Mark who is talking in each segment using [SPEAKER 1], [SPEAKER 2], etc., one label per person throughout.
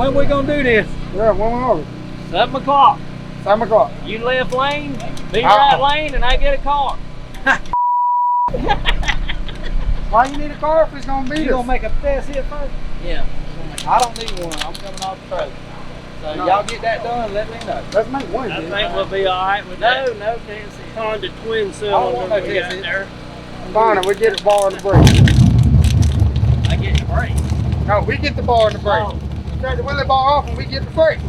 [SPEAKER 1] When we gonna do this?
[SPEAKER 2] Yeah, when we over?
[SPEAKER 1] 7 o'clock.
[SPEAKER 2] 7 o'clock.
[SPEAKER 1] You left lane, be right lane, and I get a car.
[SPEAKER 2] Why you need a car if it's gonna be?
[SPEAKER 1] You gonna make a test here first? Yeah. I don't need one. I'm coming off the trailer. So y'all get that done. Let me know.
[SPEAKER 2] Let's make one.
[SPEAKER 3] I think we'll be all right with that.
[SPEAKER 1] No test.
[SPEAKER 3] Honda twin cylinder.
[SPEAKER 1] I don't want no test in there.
[SPEAKER 2] Fine, we get the bar and the brake.
[SPEAKER 1] I get the brake.
[SPEAKER 2] No, we get the bar and the brake.
[SPEAKER 1] Oh.
[SPEAKER 2] Take the wheelie bar off and we get the brake.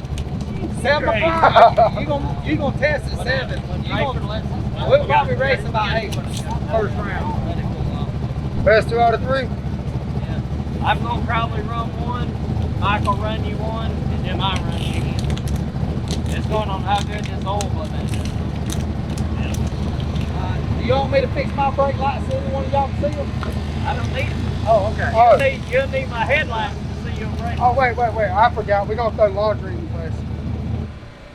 [SPEAKER 1] 7 o'clock. You gonna test at 7. We'll probably race about 8 first round.
[SPEAKER 2] Best 2 out of 3.
[SPEAKER 1] Yeah. I'm gonna probably run one. Mike will run you one, and then I run you again. It's going on how good this oil was. Do you want me to fix my brake lights so any one of y'all can see them? I don't need them. Oh, okay. You'll need my headlights to see your brake.
[SPEAKER 2] Oh, wait. I forgot. We're going to throw laundry in the place.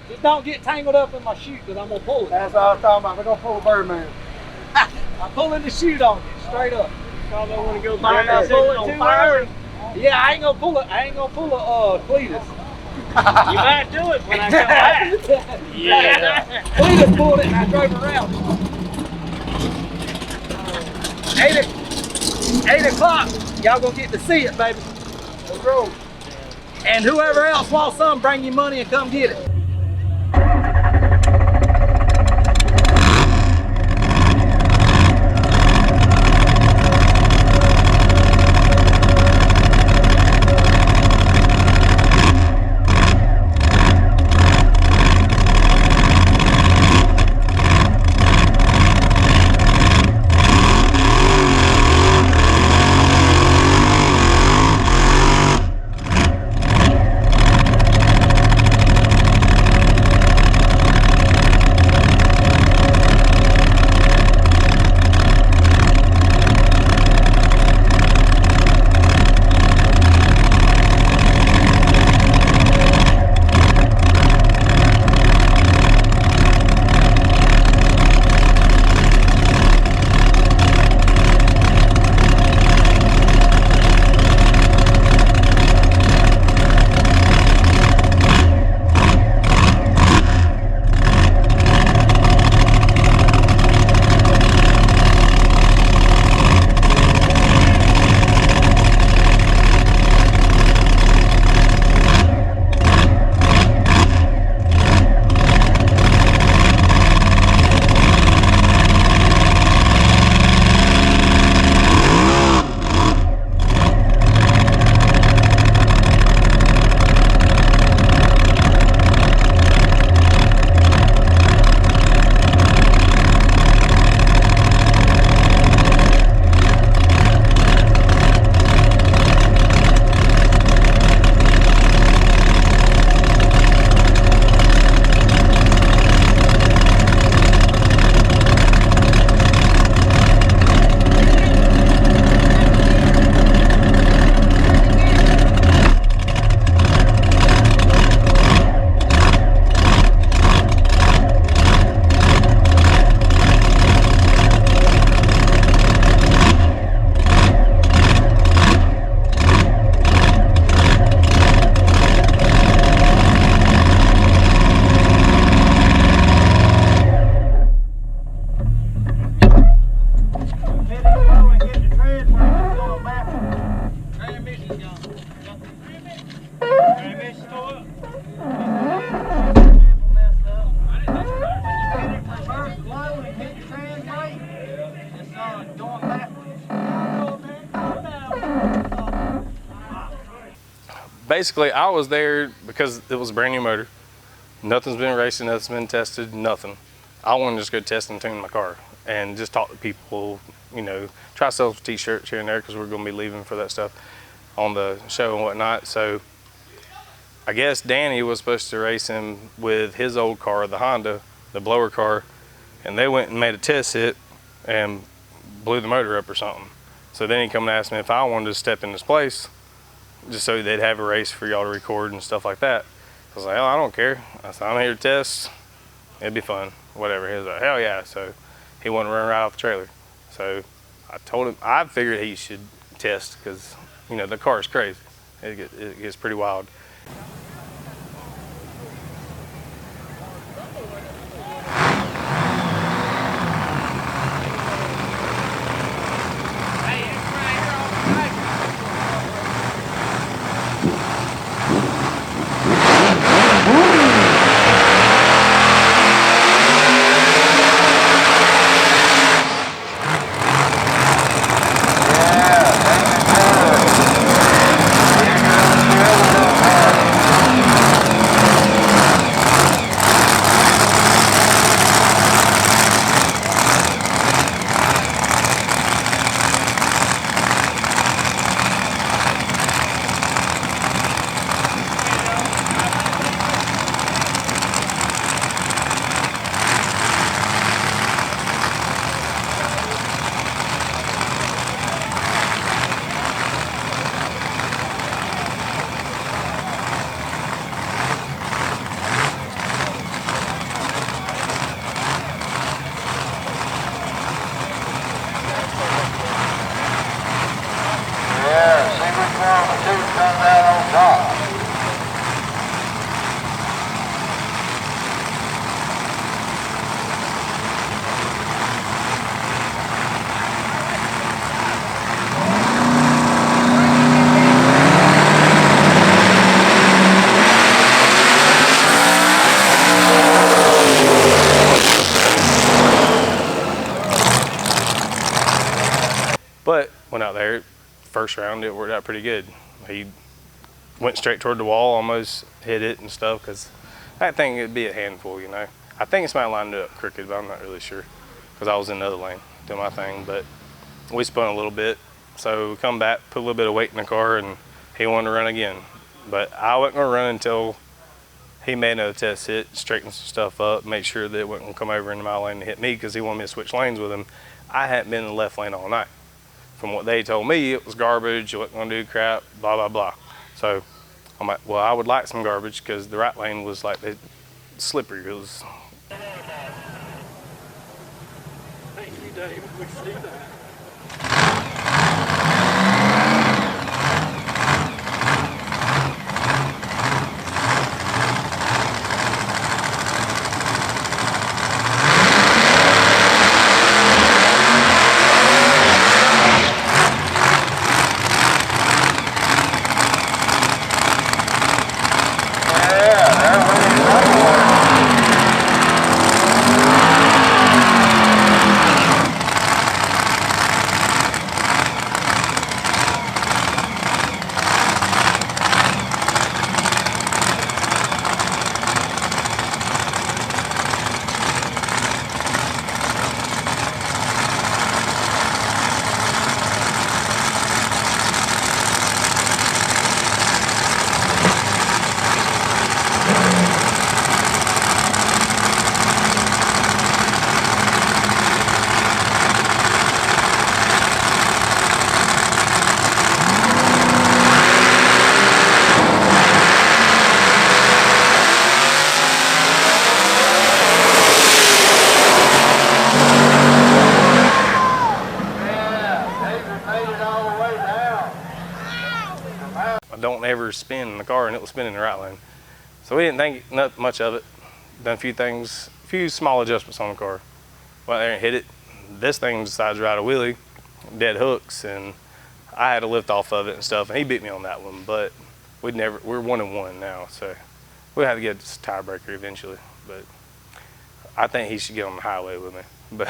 [SPEAKER 1] Just don't get tangled up in my chute because I'm going to pull it.
[SPEAKER 2] That's what I was talking about. We're going to pull a Birdman.
[SPEAKER 1] I'm pulling the chute on you, straight up.
[SPEAKER 3] Probably want to go
[SPEAKER 1] Pull it too early. Yeah, I ain't gonna pull it. I ain't gonna pull a Cletus.
[SPEAKER 3] You might do it when I come back.
[SPEAKER 1] Yeah. Cletus pulled it and I drove around. 8 o'clock. Y'all gonna get to see it, baby.
[SPEAKER 2] Let's go.
[SPEAKER 1] And whoever else wants some, bring your money and come get it.
[SPEAKER 4] Basically, I was there because it was a brand new motor. Nothing's been racing, nothing's been tested, nothing. I wanted to just go test and tune my car and just talk to people, you know, try to sell some t-shirts here and there because we're going to be leaving for that stuff on the show and whatnot. So I guess Danny was supposed to race him with his old car, the Honda, the blower car, and they went and made a test hit and blew the motor up or something. So then he come and asked me if I wanted to step in his place just so they'd have a race for y'all to record and stuff like that. I was like, oh, I don't care. I said, I'm here to test. It'd be fun, whatever. He was like, hell yeah. So he wanted to run right off the trailer. So I told him, I figured he should test because, you know, the car is crazy. It gets pretty wild. But went out there, first round it worked out pretty good. He went straight toward the wall, almost hit it and stuff, because that thing would be a handful, you know. I think it's might lined up crooked, but I'm not really sure, because I was in the other lane doing my thing. But we spun a little bit, so we come back, put a little bit of weight in the car, and he wanted to run again. But I wasn't going to run until he made another test hit, straightened some stuff up, make sure that it wasn't going to come over into my lane and hit me, because he wanted me to switch lanes with him. I hadn't been in the left lane all night. From what they told me, it was garbage, it wasn't going to do crap, blah, blah, blah. So I'm like, well, I would like some garbage, because the right lane was like slippery. It was.
[SPEAKER 3] Thank you, Dave. We see that.
[SPEAKER 4] Don't ever spin in the car, and it was spinning in the right lane. So we didn't think not much of it. Done a few things, a few small adjustments on the car. Went there and hit it. This thing decides to ride a wheelie, dead hooks, and I had to lift off of it and stuff, and he beat me on that one. But we're 1-1 now, so we had to get this tiebreaker eventually. But I think he should get on the highway with me. But